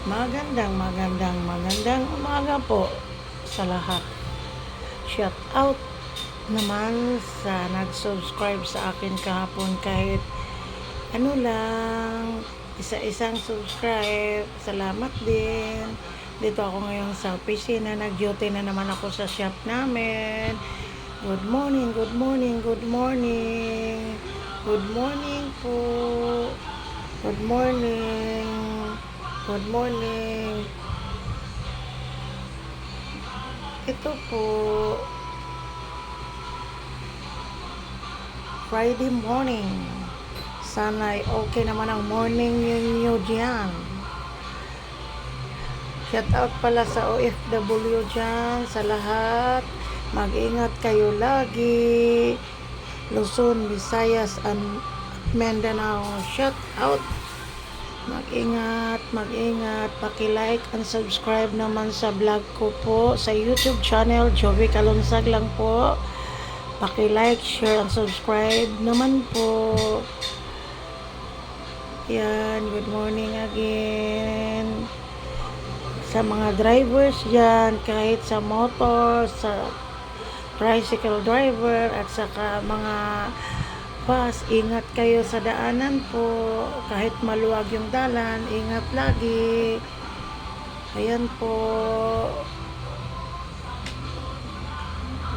Magandang umaga po sa lahat. Shout out naman sa nag-subscribe sa akin kahapon kahit ano lang, isa-isang subscribe. Salamat din. Dito ako ngayon sa opisina, nag-duty na naman ako sa shop namin. Good morning, good morning, good morning. Good morning po. Good morning. Good morning. Ito po, Friday morning. Sana'y okay naman ang morning ninyo dyan. Shout out pala sa OFW dyan, sa lahat. Mag-ingat kayo lagi. Luzon, Visayas, and Mindanao. Shout out. Mag-ingat. Paki-like and subscribe naman sa vlog ko po sa YouTube channel, Joey Kalunsag lang po. Paki-like, share, and subscribe naman po. Yan, good morning again. Sa mga drivers dyan, kahit sa motor, sa tricycle driver, at saka mga bus, ingat kayo sa daanan po. Kahit maluwag yung dalan, ingat lagi. Ayan po.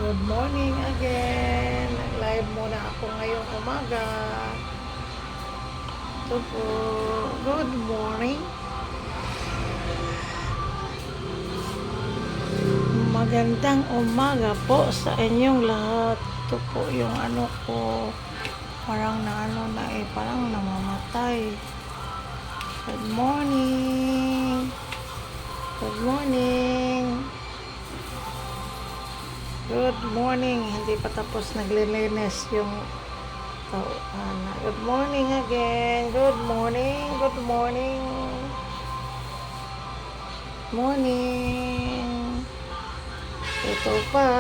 Good morning again. Nag-live muna ako ngayong umaga. Ito po. Good morning. Magandang umaga po sa inyong lahat. Ito po yung ano ko. Parang parang namamatay. Good morning. Good morning. Good morning. Hindi pa tapos naglilinis yung tauhan. Good morning again. Good morning. Good morning. Morning. Ito pa.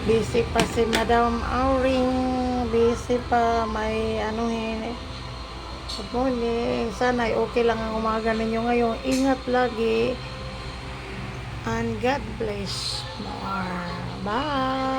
Busy pa si Madam Auring. Busy pa. May anuhin. Good morning. Sana'y okay lang ang umaga ninyo ngayon. Ingat lagi. And God bless more. Bye.